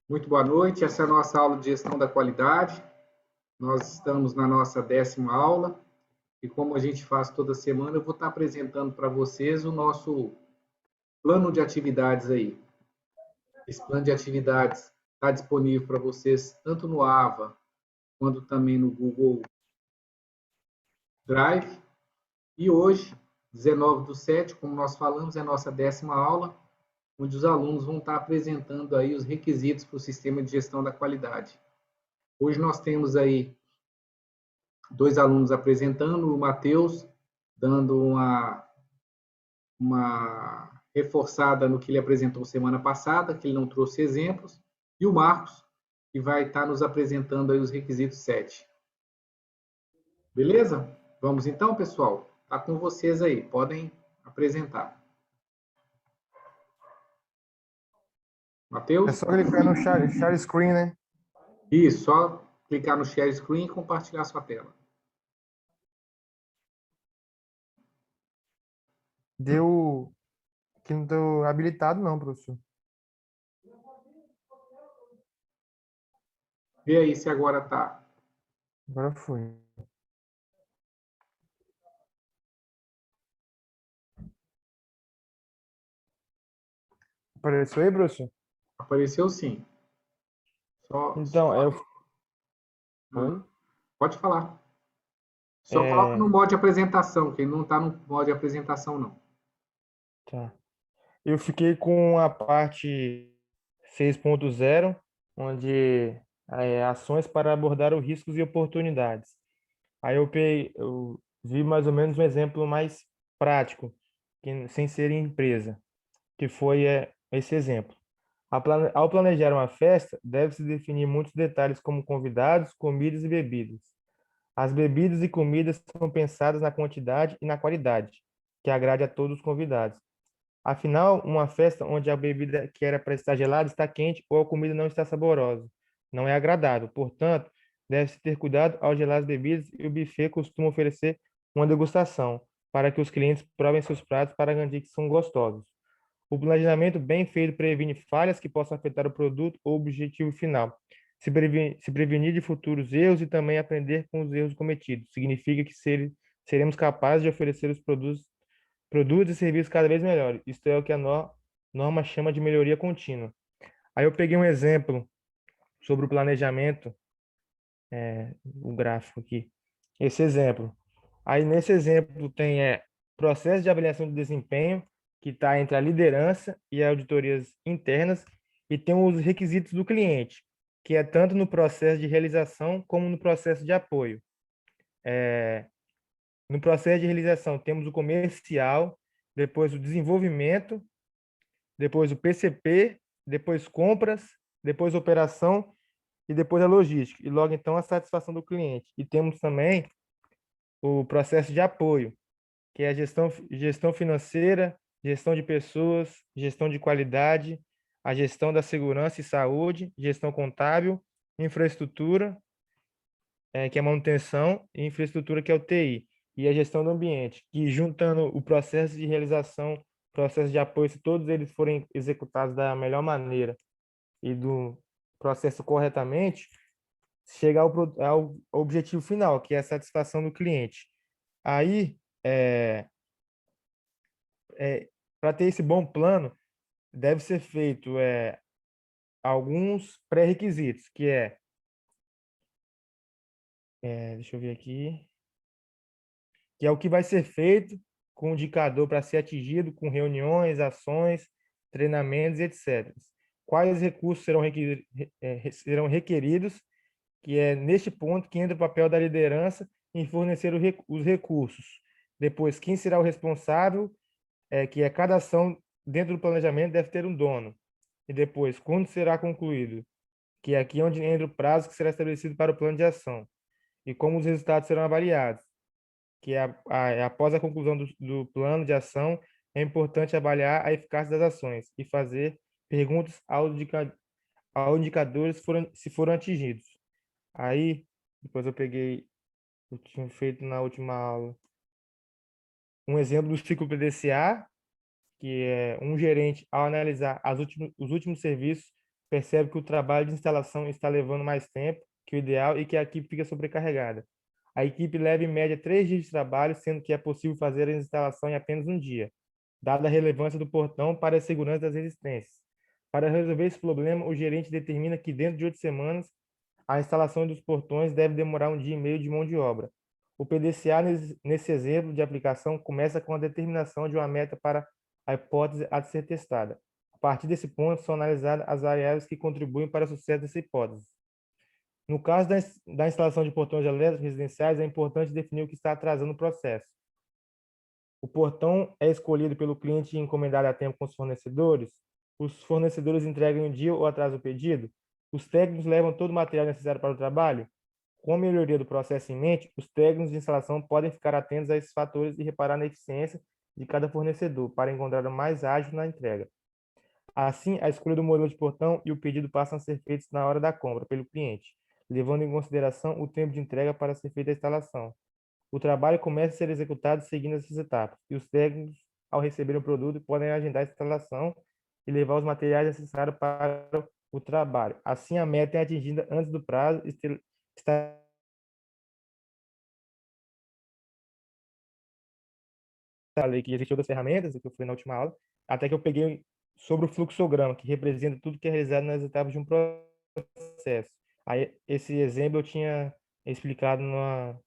Muito boa noite, essa é a nossa aula de gestão da qualidade. Nós estamos na nossa 10ª aula e como a gente faz toda semana, eu vou estar apresentando para vocês o nosso plano de atividades aí. Esse plano de atividades está disponível para vocês tanto no AVA quanto também no Google Drive. E hoje, 19/7, como nós falamos, é a nossa 10ª aula, onde os alunos vão estar apresentando aí os requisitos para o sistema de gestão da qualidade. Hoje nós temos aí 2 alunos apresentando, o Matheus dando uma reforçada no que ele apresentou semana passada, que ele não trouxe exemplos, e o Marcos, que vai estar nos apresentando aí os requisitos 7. Beleza? Vamos então, pessoal? Está com vocês aí, podem apresentar. É Matheus? só clicar no share screen, né? Isso, só clicar no share screen e compartilhar sua tela. Deu que não deu habilitado não, professor. Vê aí se agora está. Agora foi. Apareceu aí, professor? Apareceu sim. Então, Ah, foi. pode falar. Só coloca no É, modo de apresentação, que ele não está no modo de apresentação, não. tá. Eu fiquei com a parte 6.0, onde ações para abordar os riscos e oportunidades. Aí eu vi mais ou menos um exemplo mais prático, sem ser em empresa, que foi esse exemplo. Ao planejar uma festa, deve-se definir muitos detalhes como convidados, comidas e bebidas. As bebidas e comidas são pensadas na quantidade e na qualidade, que agrade a todos os convidados. Afinal, uma festa onde a bebida que era para estar gelada está quente ou a comida não está saborosa, não é agradável. Portanto, deve-se ter cuidado ao gelar as bebidas e o buffet costuma oferecer uma degustação, para que os clientes provem seus pratos para garantir que são gostosos. O planejamento bem feito previne falhas que possam afetar o produto ou objetivo final. Se prevenir de futuros erros e também aprender com os erros cometidos. Significa que seremos capazes de oferecer os produtos e serviços cada vez melhores. Isto é o que a norma chama de melhoria contínua. Aí eu peguei um exemplo sobre o planejamento, o gráfico aqui. Esse exemplo. Aí nesse exemplo tem processo de avaliação de desempenho, que está entre a liderança e as auditorias internas, e tem os requisitos do cliente, que é tanto no processo de realização como no processo de apoio. No processo de realização temos o comercial, depois o desenvolvimento, depois o PCP, depois compras, depois operação e depois a logística. E logo então a satisfação do cliente. E temos também o processo de apoio, que é a gestão financeira, gestão de pessoas, gestão de qualidade, a gestão da segurança e saúde, gestão contábil, infraestrutura, que é manutenção, e infraestrutura, que é o TI, e a gestão do ambiente, que juntando o processo de realização, processo de apoio, se todos eles forem executados da melhor maneira e do processo corretamente, chegar ao objetivo final, que é a satisfação do cliente. Aí, para ter esse bom plano, deve ser feito alguns pré-requisitos, que deixa eu ver aqui, que é o que vai ser feito com o indicador para ser atingido com reuniões, ações, treinamentos, etc. Quais recursos serão requeridos, que é neste ponto que entra o papel da liderança em fornecer os recursos. Depois, quem será o responsável, que é cada ação dentro do planejamento deve ter um dono. E depois, quando será concluído, que é aqui onde entra o prazo que será estabelecido para o plano de ação. E como os resultados serão avaliados, que após a conclusão do plano de ação, é importante avaliar a eficácia das ações e fazer perguntas aos indicadores se foram atingidos. Aí, depois eu tinha feito na última aula, um exemplo do ciclo PDCA, que é um gerente, ao analisar os últimos serviços, percebe que o trabalho de instalação está levando mais tempo que o ideal e que a equipe fica sobrecarregada. A equipe leva em média 3 dias de trabalho, sendo que é possível fazer a instalação em apenas um dia, dada a relevância do portão para a segurança das resistências. Para resolver esse problema, o gerente determina que dentro de 8 semanas, a instalação dos portões deve demorar 1 dia e meio de mão de obra. O PDCA, nesse exemplo de aplicação, começa com a determinação de uma meta para a hipótese a ser testada. A partir desse ponto, são analisadas as variáveis que contribuem para o sucesso dessa hipótese. No caso da instalação de portões elétricos residenciais, é importante definir o que está atrasando o processo. O portão é escolhido pelo cliente e encomendado a tempo com os fornecedores? Os fornecedores entregam em dia ou atrasam o pedido? Os técnicos levam todo o material necessário para o trabalho? Com a melhoria do processo em mente, os técnicos de instalação podem ficar atentos a esses fatores e reparar na eficiência de cada fornecedor para encontrar o mais ágil na entrega. Assim, a escolha do modelo de portão e o pedido passam a ser feitos na hora da compra pelo cliente, levando em consideração o tempo de entrega para ser feita a instalação. O trabalho começa a ser executado seguindo essas etapas, e os técnicos, ao receber o produto, podem agendar a instalação e levar os materiais necessários para o trabalho. Assim, a meta é atingida antes do prazo e está falei que existem outras ferramentas, que eu fui na última aula, até que eu peguei sobre o fluxograma, que representa tudo que é realizado nas etapas de um processo. Aí, esse exemplo eu tinha explicado na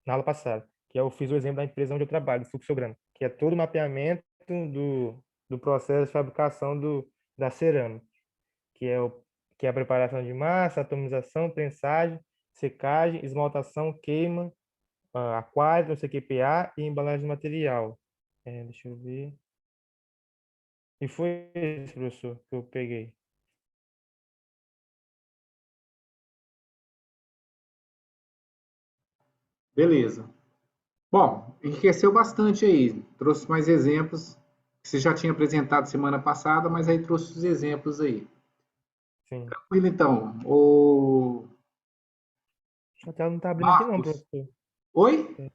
aula passada, que eu fiz o exemplo da empresa onde eu trabalho, do fluxograma, que é todo o mapeamento do processo de fabricação da cerâmica, que é, que é a preparação de massa, atomização, prensagem, secagem, esmaltação, queima, aquário, não sei o que, PA e embalagem de material. Deixa eu ver. E foi esse, professor, que eu peguei. Beleza. Bom, enriqueceu bastante aí. Trouxe mais exemplos que você já tinha apresentado semana passada, mas aí trouxe os exemplos aí. Sim. Tranquilo, então. O A tela não tá abrindo aqui não, Marcos. professor. Oi?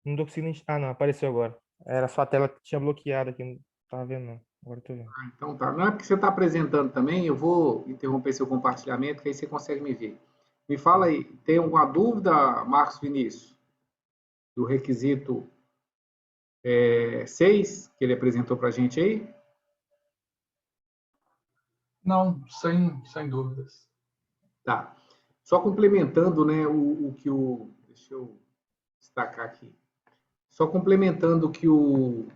Não tô conseguindo... Ah, não, apareceu agora. Era só a tela que tinha bloqueado aqui, não tava vendo não. Agora eu tô vendo. Então tá. Não é porque você está apresentando também, eu vou interromper seu compartilhamento, que aí você consegue me ver. Me fala Tá. aí, tem alguma dúvida, Marcos Vinícius, do requisito 6 que ele apresentou para a gente aí? Não, sem dúvidas. Tá. Só complementando, né, o que o... Deixa eu destacar aqui. Só complementando o que o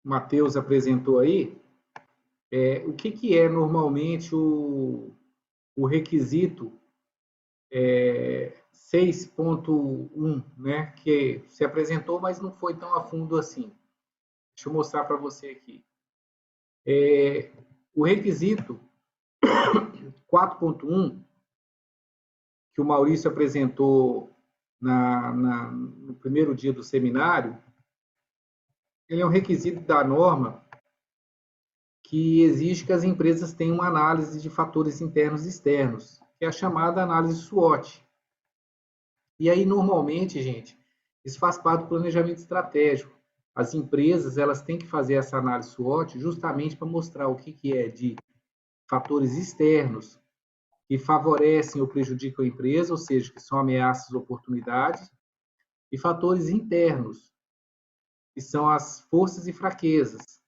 Matheus apresentou aí, o que é normalmente o requisito 6.1, né, que se apresentou, mas não foi tão a fundo assim. Deixa eu mostrar para você aqui. O requisito 4.1, que o Maurício apresentou no primeiro dia do seminário, ele é um requisito da norma que exige que as empresas tenham uma análise de fatores internos e externos, que é a chamada análise SWOT. E aí, normalmente, gente, isso faz parte do planejamento estratégico. As empresas, elas têm que fazer essa análise SWOT justamente para mostrar o que é de fatores externos que favorecem ou prejudicam a empresa, ou seja, que são ameaças ou oportunidades, e fatores internos, que são as forças e fraquezas,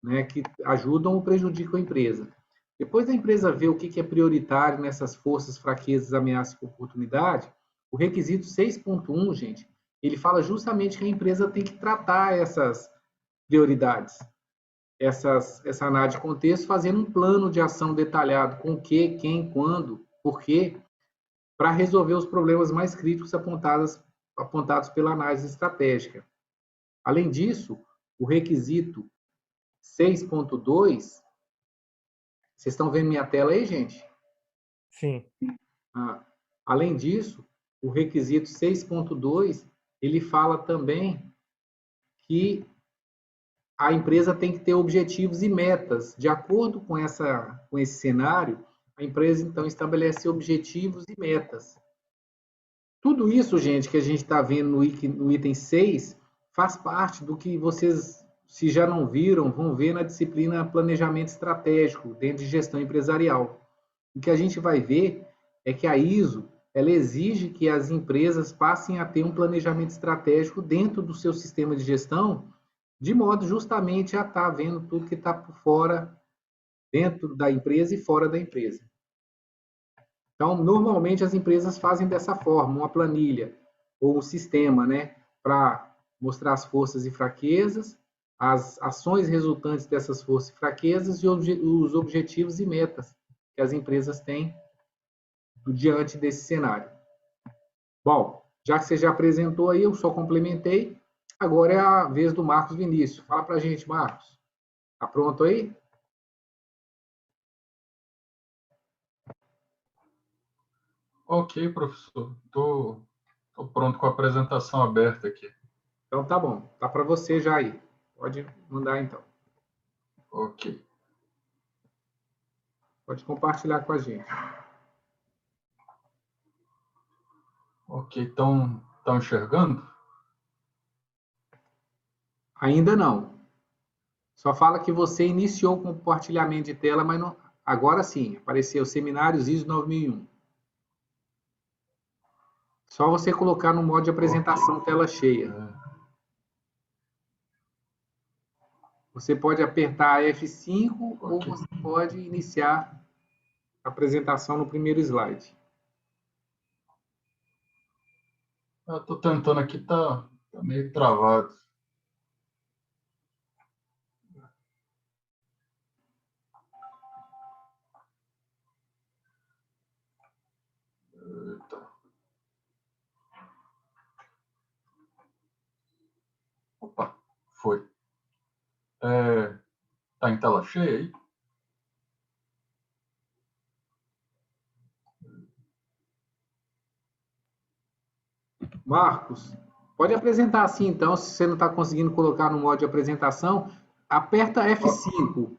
né, que ajudam ou prejudicam a empresa. Depois da empresa ver o que é prioritário nessas forças, fraquezas, ameaças e oportunidade, o requisito 6.1, gente, ele fala justamente que a empresa tem que tratar essas prioridades, essa análise de contexto, fazendo um plano de ação detalhado com o que, quem, quando, por quê, para resolver os problemas mais críticos apontados pela análise estratégica. Além disso, o requisito 6.2, vocês estão vendo minha tela aí, gente? Sim. Além disso, o requisito 6.2, ele fala também que a empresa tem que ter objetivos e metas. De acordo com esse cenário, a empresa, então, estabelece objetivos e metas. Tudo isso, gente, que a gente está vendo no item 6, faz parte do que vocês se já não viram, vão ver na disciplina Planejamento Estratégico, dentro de Gestão Empresarial. O que a gente vai ver é que a ISO, ela exige que as empresas passem a ter um planejamento estratégico dentro do seu sistema de gestão, de modo justamente a estar vendo tudo que está por fora, dentro da empresa e fora da empresa. Então, normalmente as empresas fazem dessa forma, uma planilha ou um sistema, né, para mostrar as forças e fraquezas, as ações resultantes dessas forças e fraquezas e os objetivos e metas que as empresas têm diante desse cenário. Bom, já que você já apresentou aí, eu só complementei. Agora é a vez do Marcos Vinícius. Fala para a gente, Marcos. Tá pronto aí? Ok, professor. Tô pronto com a apresentação aberta aqui. Então tá bom. Tá para você já aí. Pode mandar então. Ok. Pode compartilhar com a gente. Ok, estão enxergando? Ainda não. Só fala que você iniciou o compartilhamento de tela, mas não... agora sim, apareceu Seminários ISO 9001. Só você colocar no modo de apresentação tela cheia. Você pode apertar F5 ou você pode iniciar a apresentação no primeiro slide. Eu estou tentando aqui, tá meio travado. Eita. Opa, foi. Tá em tela cheia aí? Marcos, pode apresentar assim então, se você não está conseguindo colocar no modo de apresentação, aperta F5.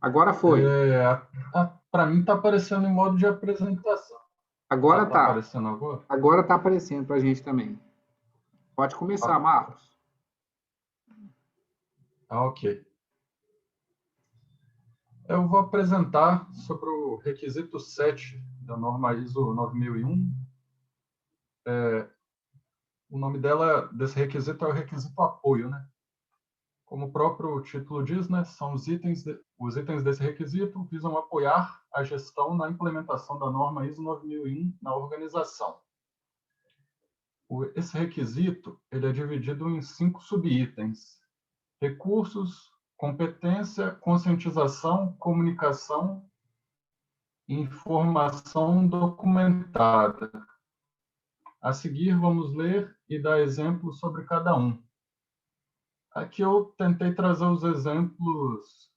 Agora foi. Para mim está aparecendo em modo de apresentação. Agora tá. Aparecendo agora? Agora está aparecendo para a gente também. Pode começar, Marcos. Ok. Eu vou apresentar sobre o requisito 7 da norma ISO 9001. O nome desse requisito é o requisito apoio, né? Como o próprio título diz, né, são os itens desse requisito visam apoiar a gestão na implementação da norma ISO 9001 na organização. Esse requisito ele é dividido em 5 subitens: recursos, competência, conscientização, comunicação e informação documentada. A seguir, vamos ler e dar exemplos sobre cada um. Aqui eu tentei trazer os exemplos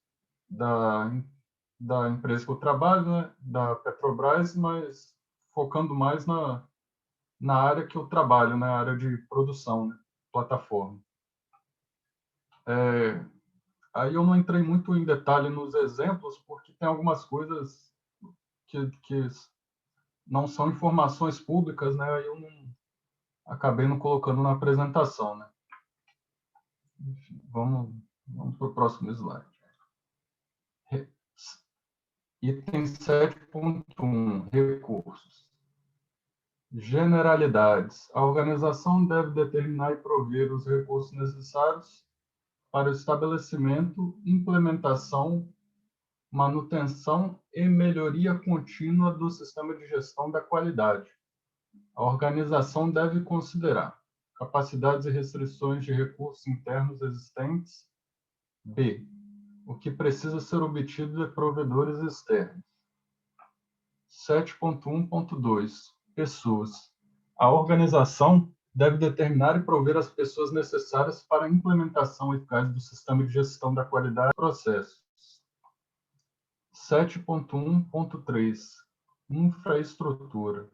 da empresa que eu trabalho, né, da Petrobras, mas focando mais na área que eu trabalho, na área de produção, né, plataforma. Aí eu não entrei muito em detalhe nos exemplos, porque tem algumas coisas que não são informações públicas, né, aí eu acabei não colocando na apresentação, né. Enfim, vamos para o próximo slide. Item 7.1, recursos. Generalidades. A organização deve determinar e prover os recursos necessários para o estabelecimento, implementação, manutenção e melhoria contínua do sistema de gestão da qualidade. A organização deve considerar capacidades e restrições de recursos internos existentes. B. O que precisa ser obtido de provedores externos. 7.1.2 Pessoas. A organização deve determinar e prover as pessoas necessárias para a implementação eficaz do sistema de gestão da qualidade e processos. 7.1.3 Infraestrutura.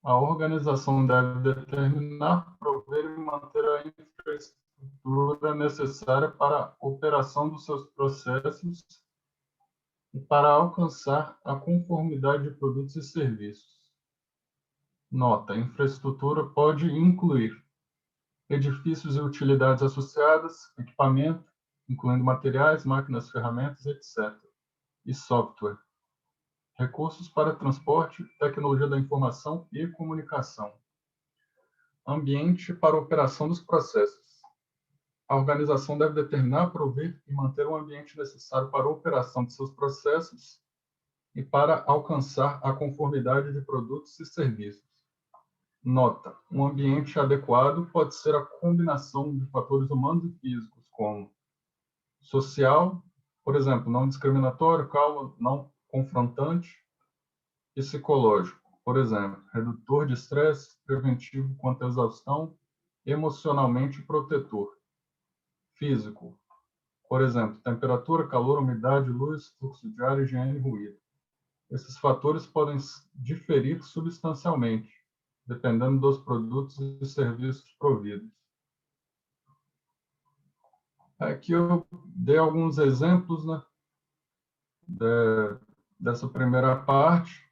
A organização deve determinar, prover e manter a infraestrutura necessária para a operação dos seus processos e para alcançar a conformidade de produtos e serviços. Nota: infraestrutura pode incluir edifícios e utilidades associadas, equipamento, incluindo materiais, máquinas, ferramentas, etc. E software. Recursos para transporte, tecnologia da informação e comunicação. Ambiente para operação dos processos. A organização deve determinar, prover e manter o ambiente necessário para a operação de seus processos e para alcançar a conformidade de produtos e serviços. Nota: um ambiente adequado pode ser a combinação de fatores humanos e físicos, como social, por exemplo, não discriminatório, calmo, não confrontante, psicológico, por exemplo, redutor de estresse, preventivo contra a exaustão, emocionalmente protetor. Físico, por exemplo, temperatura, calor, umidade, luz, fluxo de ar, higiene e ruído. Esses fatores podem diferir substancialmente, dependendo dos produtos e serviços providos. Aqui eu dei alguns exemplos, né, dessa primeira parte.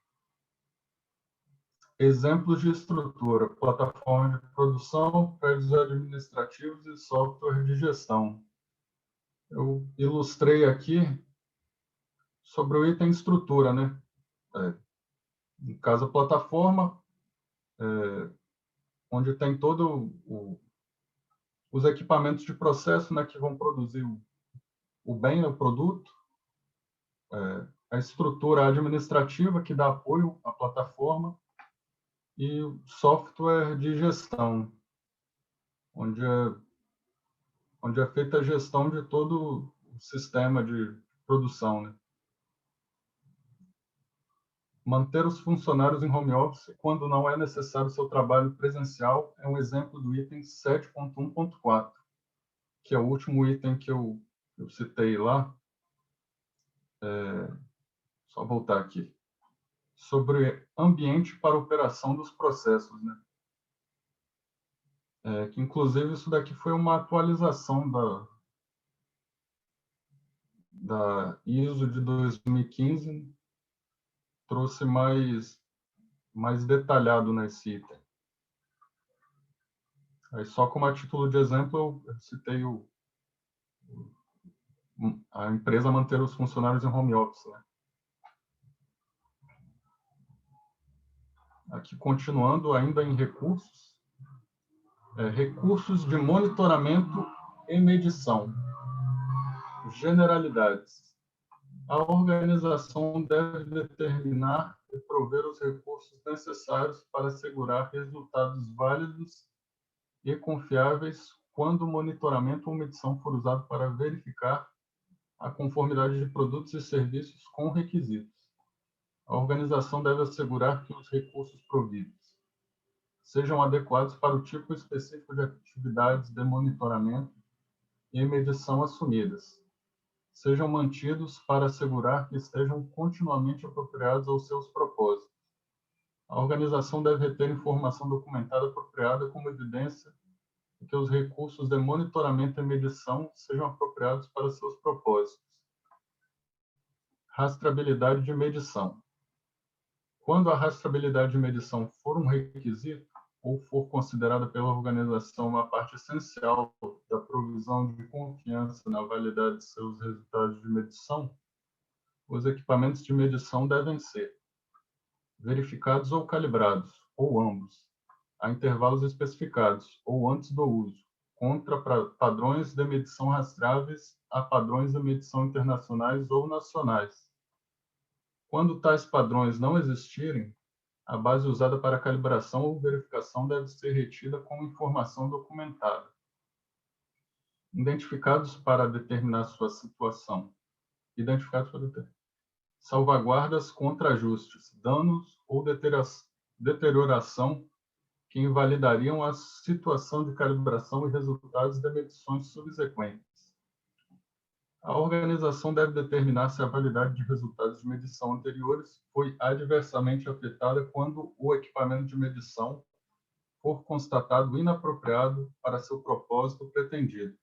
Exemplos de estrutura: plataforma de produção, prédios administrativos e software de gestão. Eu ilustrei aqui sobre o item estrutura, né? No caso, a plataforma, onde tem todo os equipamentos de processo, né, que vão produzir o bem, o produto. A estrutura administrativa, que dá apoio à plataforma, e o software de gestão, onde é feita a gestão de todo o sistema de produção, né? Manter os funcionários em home office quando não é necessário seu trabalho presencial é um exemplo do item 7.1.4, que é o último item que eu citei lá. Só voltar aqui. Sobre ambiente para operação dos processos, né? Que inclusive isso daqui foi uma atualização da ISO de 2015, trouxe mais detalhado nesse item. Aí, só como a título de exemplo, eu citei a empresa manter os funcionários em home office, né? Aqui, continuando ainda em recursos, recursos de monitoramento e medição. Generalidades. A organização deve determinar e prover os recursos necessários para assegurar resultados válidos e confiáveis quando o monitoramento ou medição for usado para verificar a conformidade de produtos e serviços com requisitos. A organização deve assegurar que os recursos providos sejam adequados para o tipo específico de atividades de monitoramento e medição assumidas, sejam mantidos para assegurar que estejam continuamente apropriados aos seus propósitos. A organização deve reter informação documentada apropriada como evidência de que os recursos de monitoramento e medição sejam apropriados para seus propósitos. Rastreabilidade de medição. Quando a rastreabilidade de medição for um requisito ou for considerada pela organização uma parte essencial da provisão de confiança na validade de seus resultados de medição, os equipamentos de medição devem ser verificados ou calibrados, ou ambos, a intervalos especificados, ou antes do uso, contra padrões de medição rastreáveis a padrões de medição internacionais ou nacionais. Quando tais padrões não existirem, a base usada para calibração ou verificação deve ser retida com informação documentada. Identificados para determinar sua situação. Salvaguardas contra ajustes, danos ou deterioração que invalidariam a situação de calibração e resultados de medições subsequentes. A organização deve determinar se a validade de resultados de medição anteriores foi adversamente afetada quando o equipamento de medição for constatado inapropriado para seu propósito pretendido.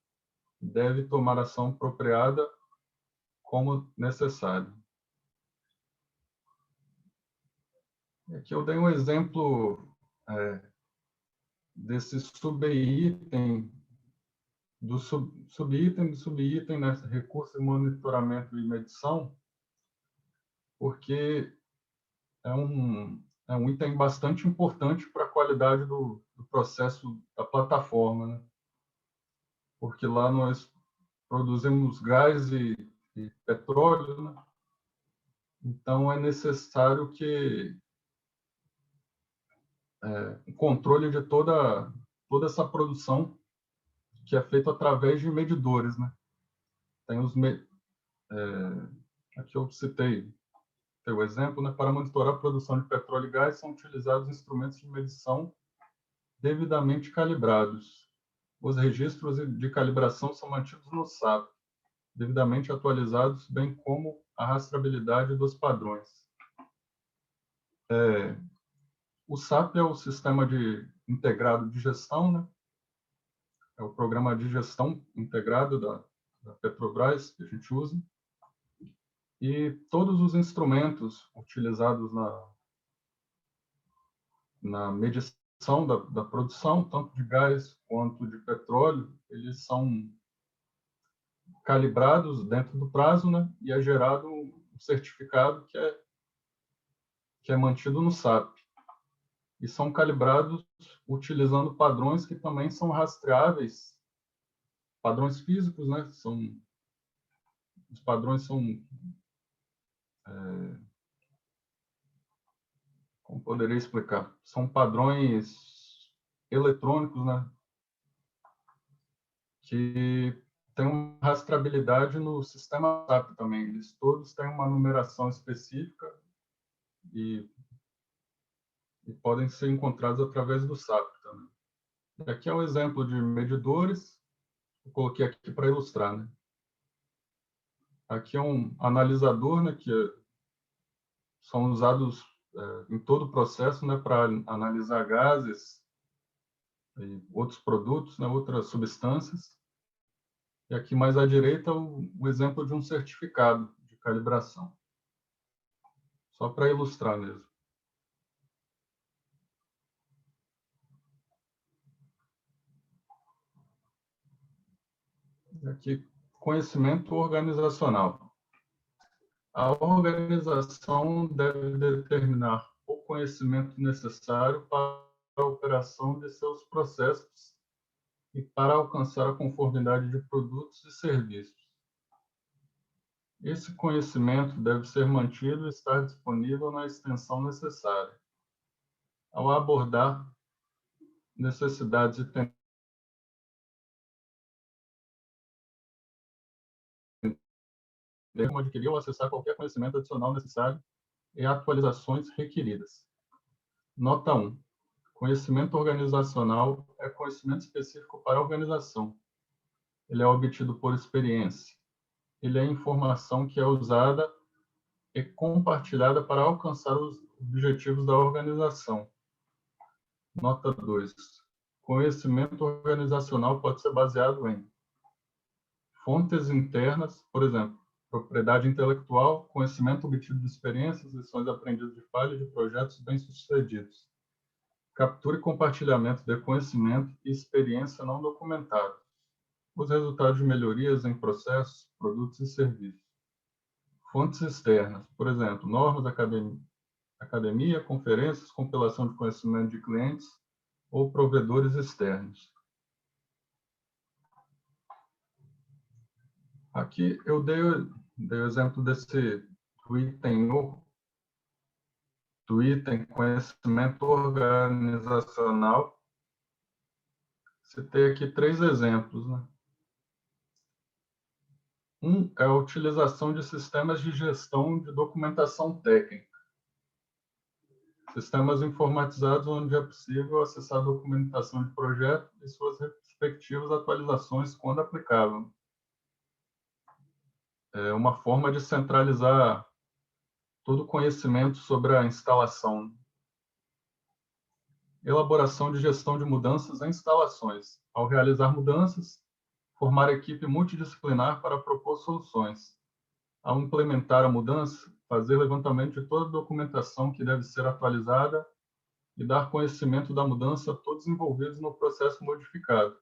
Deve tomar ação apropriada como necessário. Aqui eu dei um exemplo desse subitem, do subitem, né, recurso de monitoramento e medição, porque é um item bastante importante para a qualidade do processo da plataforma, né? Porque lá nós produzimos gás e petróleo, né? Então é necessário que o controle de toda essa produção, que é feito através de medidores, né? Tem aqui eu citei o exemplo, né? Para monitorar a produção de petróleo e gás são utilizados instrumentos de medição devidamente calibrados. Os registros de calibração são mantidos no SAP, devidamente atualizados, bem como a rastreabilidade dos padrões. O SAP é o sistema integrado de gestão, né? É o programa de gestão integrado da Petrobras que a gente usa. E todos os instrumentos utilizados na medição da produção, tanto de gás quanto de petróleo, eles são calibrados dentro do prazo, né? E é gerado um certificado que é mantido no SAP. E são calibrados utilizando padrões que também são rastreáveis, padrões físicos, né? Os padrões são, como poderia explicar? São padrões eletrônicos, né? Que tem uma rastreabilidade no sistema SAP também. Eles todos têm uma numeração específica e podem ser encontrados através do SAP também. E aqui é um exemplo de medidores, eu coloquei aqui para ilustrar, né? Aqui é um analisador, né, que são usados em todo o processo, né, para analisar gases e outros produtos, né, outras substâncias. E aqui mais à direita o exemplo de um certificado de calibração. Só para ilustrar mesmo. Aqui, conhecimento organizacional. A organização deve determinar o conhecimento necessário para a operação de seus processos e para alcançar a conformidade de produtos e serviços. Esse conhecimento deve ser mantido e estar disponível na extensão necessária. Ao abordar necessidades e como adquirir ou acessar qualquer conhecimento adicional necessário e atualizações requeridas. Nota 1. Conhecimento organizacional é conhecimento específico para a organização. Ele é obtido por experiência. Ele é informação que é usada e compartilhada para alcançar os objetivos da organização. Nota 2. Conhecimento organizacional pode ser baseado em fontes internas, por exemplo, propriedade intelectual, conhecimento obtido de experiências, lições aprendidas de falhas de projetos bem-sucedidos. Captura e compartilhamento de conhecimento e experiência não documentada. Os resultados de melhorias em processos, produtos e serviços. Fontes externas, por exemplo, normas da academia, conferências, compilação de conhecimento de clientes ou provedores externos. Aqui eu dei o exemplo do item conhecimento organizacional. Citei aqui 3 exemplos, né? Um é a utilização de sistemas de gestão de documentação técnica. Sistemas informatizados onde é possível acessar a documentação de projeto e suas respectivas atualizações quando aplicável. É uma forma de centralizar todo o conhecimento sobre a instalação. Elaboração de gestão de mudanças em instalações. Ao realizar mudanças, formar equipe multidisciplinar para propor soluções. Ao implementar a mudança, fazer levantamento de toda a documentação que deve ser atualizada e dar conhecimento da mudança a todos envolvidos no processo modificado.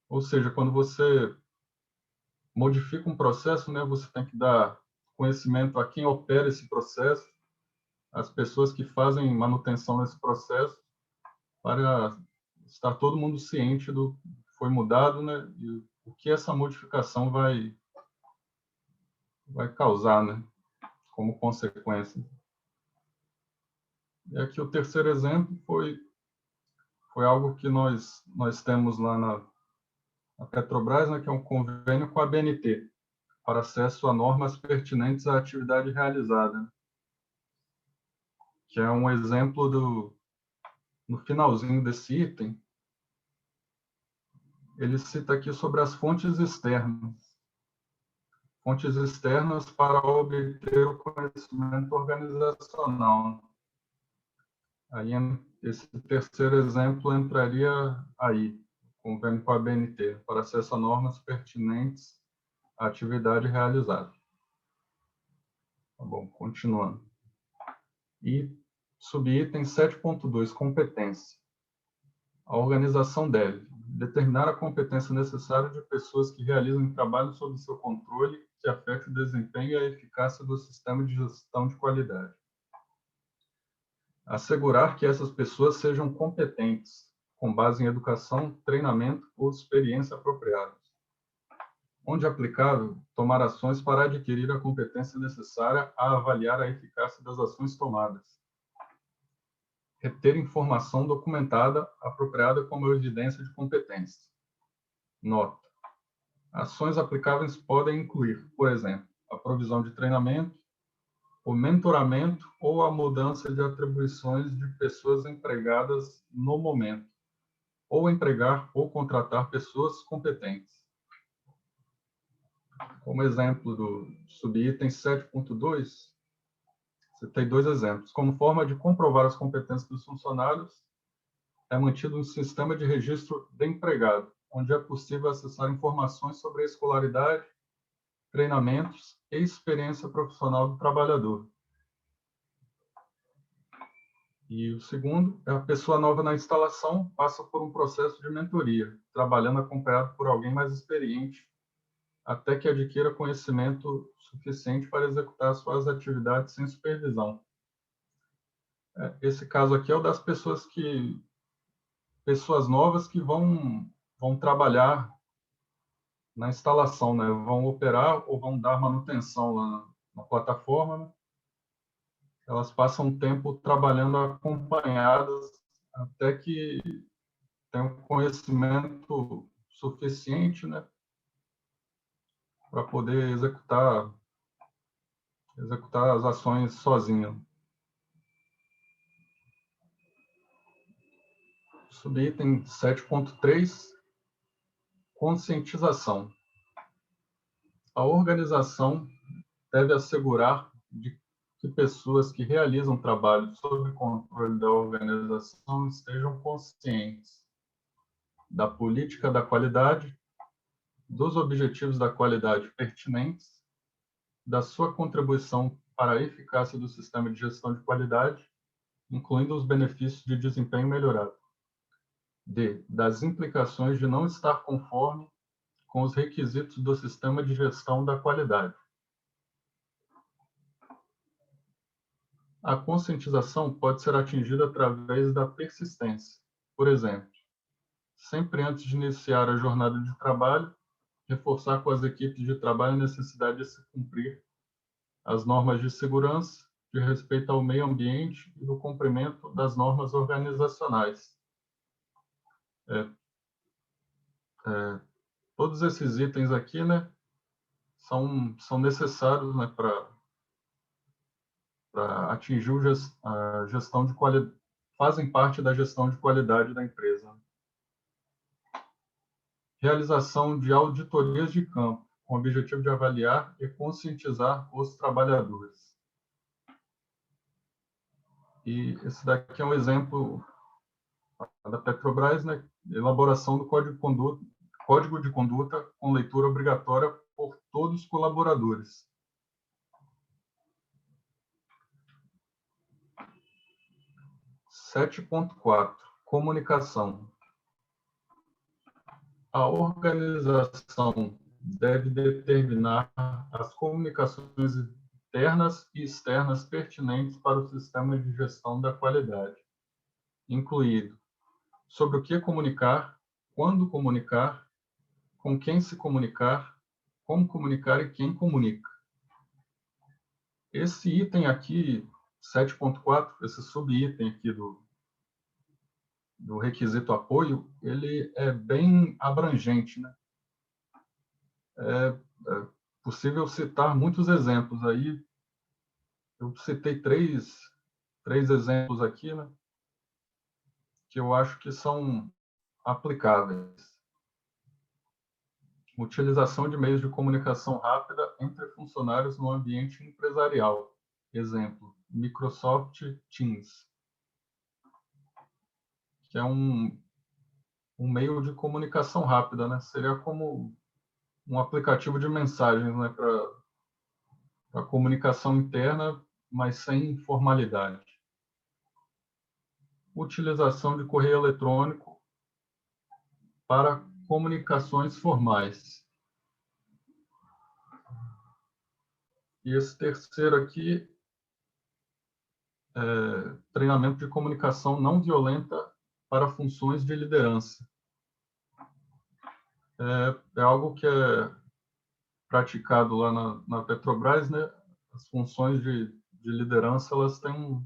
Ou seja, quando você modifica um processo, né, você tem que dar conhecimento a quem opera esse processo, as pessoas que fazem manutenção nesse processo, para estar todo mundo ciente do que foi mudado, né, e o que essa modificação vai causar, né, como consequência. E aqui o terceiro exemplo foi algo que nós temos lá na Petrobras, né, que é um convênio com a BNT, para acesso a normas pertinentes à atividade realizada, que é um exemplo no finalzinho desse item, ele cita aqui sobre as fontes externas para obter o conhecimento organizacional. Aí, esse terceiro exemplo entraria aí, convênio com a BNT, para acesso a normas pertinentes à atividade realizada. Tá bom, continuando. E subitem 7.2, competência. A organização deve determinar a competência necessária de pessoas que realizam trabalho sob seu controle que afete o desempenho e a eficácia do sistema de gestão de qualidade. Assegurar que essas pessoas sejam competentes, com base em educação, treinamento ou experiência apropriados. Onde aplicável, tomar ações para adquirir a competência necessária a avaliar a eficácia das ações tomadas. Reter informação documentada apropriada como evidência de competência. Nota: ações aplicáveis podem incluir, por exemplo, a provisão de treinamento, o mentoramento ou a mudança de atribuições de pessoas empregadas no momento, ou empregar ou contratar pessoas competentes. Como exemplo do subitem 7.2, citei 2 exemplos. Como forma de comprovar as competências dos funcionários, é mantido um sistema de registro de empregado, onde é possível acessar informações sobre a escolaridade, treinamentos e experiência profissional do trabalhador. E o segundo é a pessoa nova na instalação passa por um processo de mentoria, trabalhando acompanhado por alguém mais experiente, até que adquira conhecimento suficiente para executar suas atividades sem supervisão. Esse caso aqui é o das pessoas novas que vão trabalhar na instalação, né? Vão operar ou vão dar manutenção lá na plataforma, né? Elas passam um tempo trabalhando acompanhadas até que tenham conhecimento suficiente, né, para poder executar as ações sozinho. Subitem 7.3, conscientização. A organização deve assegurar que pessoas que realizam trabalho sob controle da organização estejam conscientes da política da qualidade, dos objetivos da qualidade pertinentes, da sua contribuição para a eficácia do sistema de gestão de qualidade, incluindo os benefícios de desempenho melhorado. D. Das implicações de não estar conforme com os requisitos do sistema de gestão da qualidade. A conscientização pode ser atingida através da persistência. Por exemplo, sempre antes de iniciar a jornada de trabalho, reforçar com as equipes de trabalho a necessidade de se cumprir as normas de segurança, de respeito ao meio ambiente e do cumprimento das normas organizacionais. Todos esses itens aqui, né, são necessários, né, para atingir a gestão de qualidade, fazem parte da gestão de qualidade da empresa. Realização de auditorias de campo, com o objetivo de avaliar e conscientizar os trabalhadores. E esse daqui é um exemplo da Petrobras, né? Elaboração do código de conduta com leitura obrigatória por todos os colaboradores. 7.4. Comunicação. A organização deve determinar as comunicações internas e externas pertinentes para o sistema de gestão da qualidade, incluído sobre o que comunicar, quando comunicar, com quem se comunicar, como comunicar e quem comunica. Esse item aqui, 7.4, esse subitem aqui do requisito apoio, ele é bem abrangente, né? É possível citar muitos exemplos aí. Eu citei três exemplos aqui, né, que eu acho que são aplicáveis. Utilização de meios de comunicação rápida entre funcionários no ambiente empresarial. Exemplo, Microsoft Teams, que é um meio de comunicação rápida, né? Seria como um aplicativo de mensagens, né, para comunicação interna, mas sem formalidade. Utilização de correio eletrônico para comunicações formais. E esse terceiro aqui é treinamento de comunicação não violenta para funções de liderança. É algo que é praticado lá na Petrobras, né? As funções de liderança, elas têm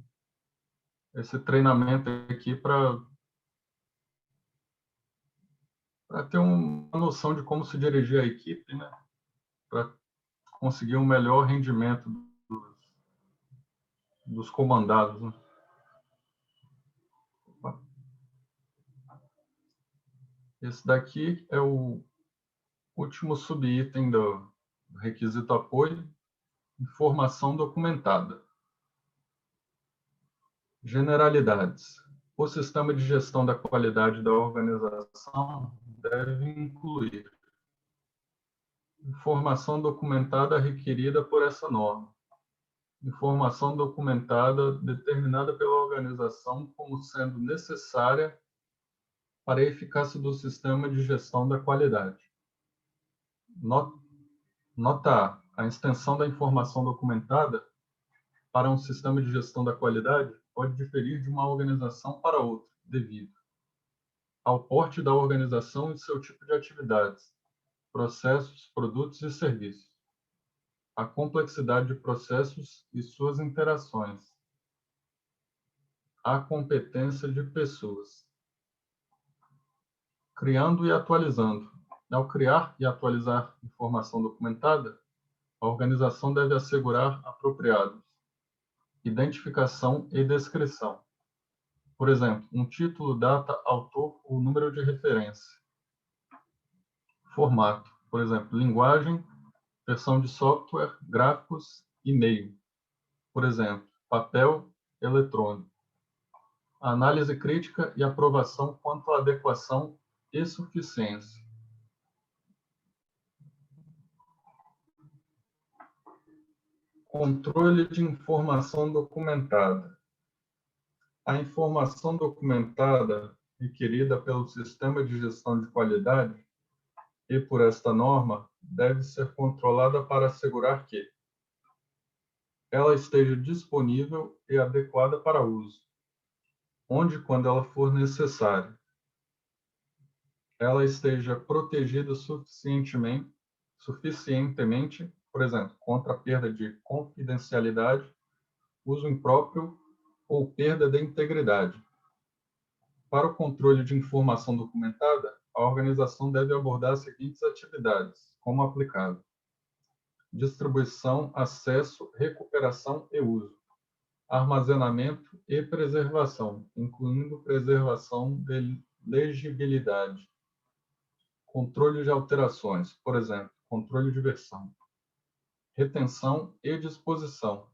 esse treinamento aqui para ter uma noção de como se dirigir a equipe, né? Para conseguir um melhor rendimento dos comandados, né? Esse daqui é o último subitem do requisito apoio, informação documentada. Generalidades. O sistema de gestão da qualidade da organização deve incluir informação documentada requerida por essa norma. Informação documentada determinada pela organização como sendo necessária para a eficácia do sistema de gestão da qualidade. Nota A. A extensão da informação documentada para um sistema de gestão da qualidade pode diferir de uma organização para outra, devido ao porte da organização e seu tipo de atividades, processos, produtos e serviços, a complexidade de processos e suas interações, a competência de pessoas. Criando e atualizando. Ao criar e atualizar informação documentada, a organização deve assegurar apropriados identificação e descrição. Por exemplo, um título, data, autor ou número de referência. Formato, por exemplo, linguagem, versão de software, gráficos, e-mail. Por exemplo, papel, eletrônico. Análise crítica e aprovação quanto à adequação e suficiência. Controle de informação documentada. A informação documentada requerida pelo sistema de gestão de qualidade e por esta norma deve ser controlada para assegurar que ela esteja disponível e adequada para uso, onde e quando ela for necessária. Ela esteja protegida suficientemente, por exemplo, contra a perda de confidencialidade, uso impróprio ou perda de integridade. Para o controle de informação documentada, a organização deve abordar as seguintes atividades, como aplicado: distribuição, acesso, recuperação e uso, armazenamento e preservação, incluindo preservação de legibilidade, controle de alterações, por exemplo, controle de versão, retenção e disposição.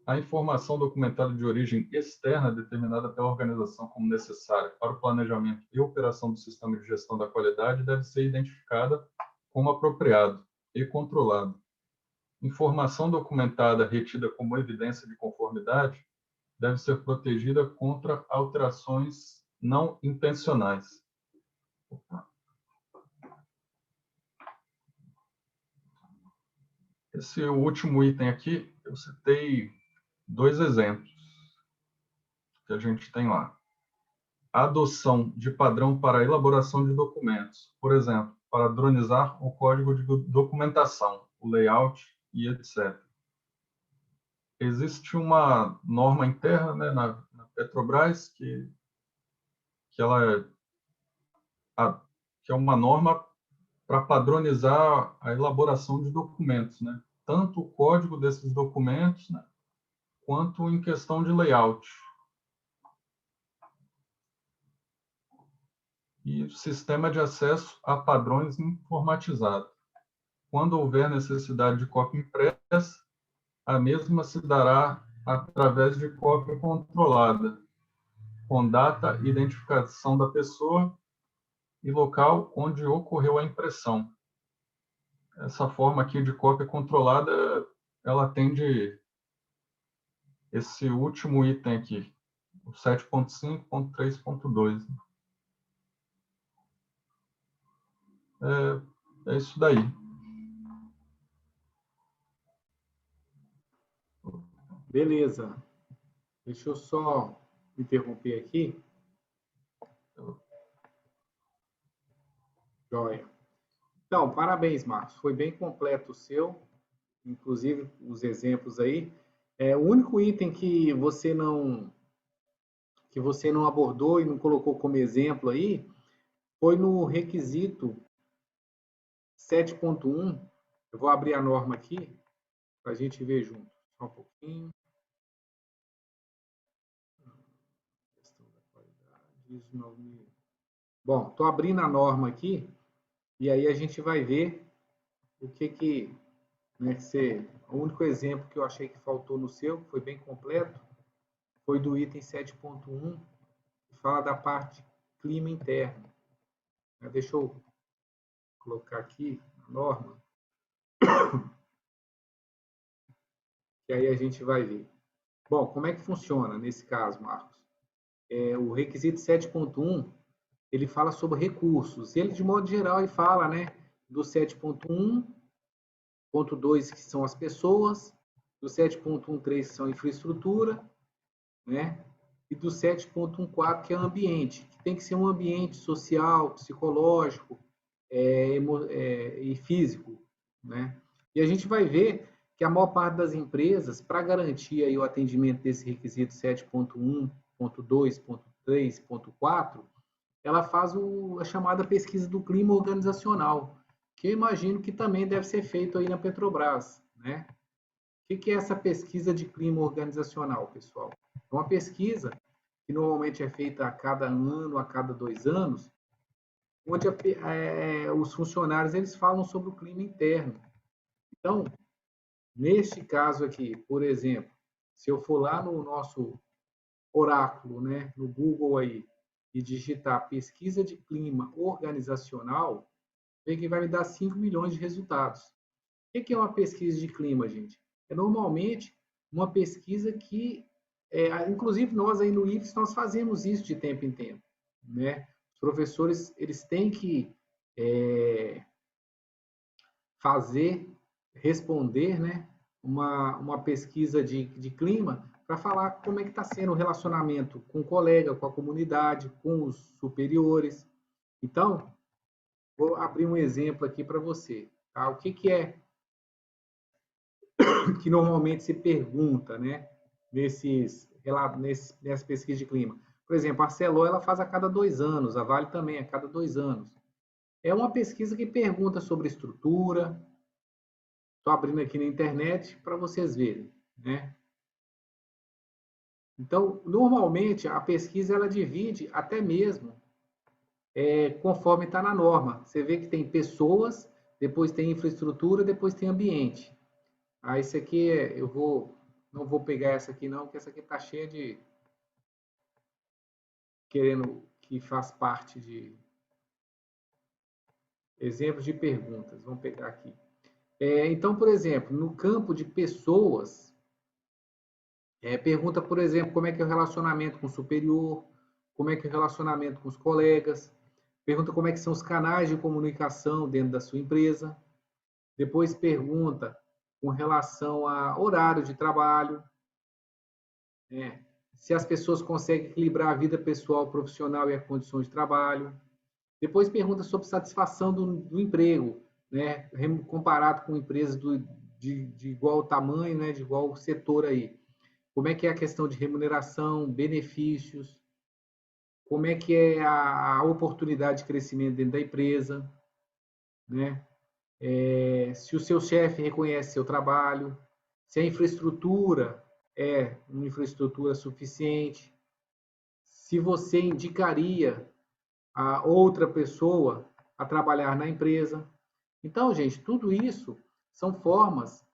A informação documentada de origem externa determinada pela organização como necessária para o planejamento e operação do sistema de gestão da qualidade deve ser identificada como apropriado e controlado. Informação documentada retida como evidência de conformidade deve ser protegida contra alterações não intencionais. Esse último item aqui, eu citei 2 exemplos que a gente tem lá. A adoção de padrão para a elaboração de documentos, por exemplo, padronizar o código de documentação, o layout e etc. Existe uma norma interna, né, na Petrobras que é uma norma para padronizar a elaboração de documentos, né? Tanto o código desses documentos, né, quanto em questão de layout. E sistema de acesso a padrões informatizados. Quando houver necessidade de cópia impressa, a mesma se dará através de cópia controlada, com data e identificação da pessoa e local onde ocorreu a impressão. Essa forma aqui de cópia controlada, ela atende esse último item aqui, o 7.5.3.2. É isso daí. Beleza. Deixa eu só interromper aqui. Joia. Então, parabéns, Marcos. Foi bem completo o seu, inclusive os exemplos aí. O único item que você não abordou e não colocou como exemplo aí foi no requisito 7.1. Eu vou abrir a norma aqui para a gente ver junto. Só um pouquinho. Questão da qualidade. Bom, estou abrindo a norma aqui e aí a gente vai ver o que né, que você... O único exemplo que eu achei que faltou no seu, que foi bem completo, foi do item 7.1, que fala da parte de clima interno. Deixa eu colocar aqui a norma, que aí a gente vai ver. Bom, como é que funciona nesse caso, Marcos? O requisito 7.1, ele fala sobre recursos. Ele, de modo geral, ele fala, né, do 7.1.2, que são as pessoas, do 7.13, que são infraestrutura, né, e do 7.14, que é ambiente, que tem que ser um ambiente social, psicológico e físico, né? E a gente vai ver que a maior parte das empresas, para garantir aí o atendimento desse requisito 7.1.2.3.4, ela faz a chamada pesquisa do clima organizacional, que eu imagino que também deve ser feito aí na Petrobras, né? O que é essa pesquisa de clima organizacional, pessoal? É uma pesquisa que normalmente é feita a cada ano, a cada 2 anos, onde os funcionários eles falam sobre o clima interno. Então, neste caso aqui, por exemplo, se eu for lá no nosso oráculo, né, no Google aí, e digitar pesquisa de clima organizacional, vê que vai me dar 5 milhões de resultados. O que é uma pesquisa de clima, gente? É normalmente uma pesquisa que, inclusive nós aí no IFES, nós fazemos isso de tempo em tempo, né? Os professores, eles têm que responder, né, uma pesquisa de clima para falar como é que está sendo o relacionamento com o colega, com a comunidade, com os superiores. Então, vou abrir um exemplo aqui para você. Tá? O que é que normalmente se pergunta, né, nessa pesquisa de clima? Por exemplo, a Arcelor ela faz a cada 2 anos, a Vale também a cada 2 anos. É uma pesquisa que pergunta sobre estrutura. Estou abrindo aqui na internet para vocês verem, né? Então, normalmente a pesquisa ela divide até mesmo conforme está na norma. Você vê que tem pessoas, depois tem infraestrutura, depois tem ambiente. Isso aqui não vou pegar essa aqui não, porque essa aqui está cheia de querendo que faz parte de exemplos de perguntas. Vamos pegar aqui. Então, por exemplo, no campo de pessoas, Pergunta, por exemplo, como é que é o relacionamento com o superior, como é que é o relacionamento com os colegas. Pergunta como é que são os canais de comunicação dentro da sua empresa. Depois pergunta com relação a horário de trabalho, né? Se as pessoas conseguem equilibrar a vida pessoal, profissional e a condições de trabalho. Depois pergunta sobre satisfação do emprego, né? Comparado com empresas de igual tamanho, né? De igual setor aí. Como é que é a questão de remuneração, benefícios, como é que é a oportunidade de crescimento dentro da empresa, né? Se o seu chefe reconhece seu trabalho, se a infraestrutura é uma infraestrutura suficiente, se você indicaria a outra pessoa a trabalhar na empresa. Então, gente, tudo isso são formas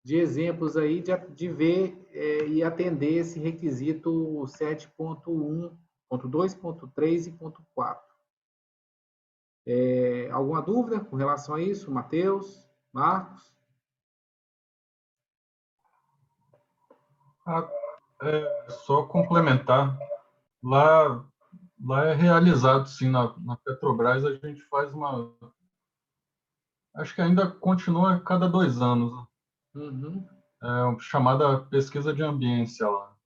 de exemplos aí de ver e atender esse requisito 7.1, ponto 2, ponto 3 e ponto 4. Alguma dúvida com relação a isso, Matheus, Marcos? Ah, só complementar, lá, lá é realizado, sim, na Petrobras, a gente faz acho que ainda continua a cada 2 anos, né? Uhum. Chamada pesquisa de ambiência lá.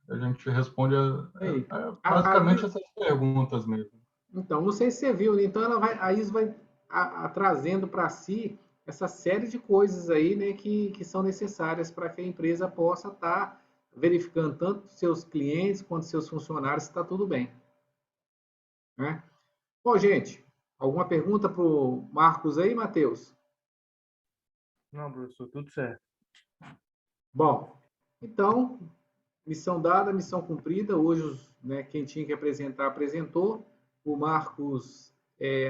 A gente responde Aí, basicamente essas perguntas mesmo. então, não sei se você viu, né? Então a ISO vai trazendo para si essa série de coisas aí, né, que são necessárias para que a empresa possa estar verificando tanto seus clientes quanto seus funcionários se está tudo bem, né? Bom, gente, alguma pergunta para o Marcos aí, Matheus? Não, professor, tudo certo. Bom, então, missão dada, missão cumprida. Hoje, né, quem tinha que apresentar, apresentou. O Marcos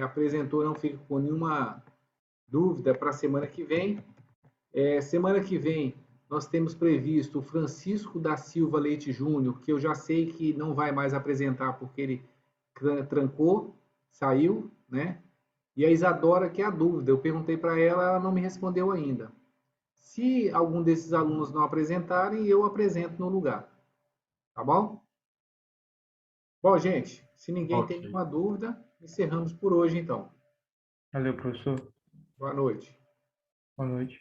apresentou, não fica com nenhuma dúvida para a semana que vem. Semana que vem, nós temos previsto o Francisco da Silva Leite Júnior, que eu já sei que não vai mais apresentar porque ele trancou, saiu, né? E a Isadora, que é a dúvida. Eu perguntei para ela, ela não me respondeu ainda. Se algum desses alunos não apresentarem, eu apresento no lugar. Tá bom? Bom, gente, se ninguém tem Ok. nenhuma dúvida, encerramos por hoje então. Valeu, professor. Boa noite. Boa noite.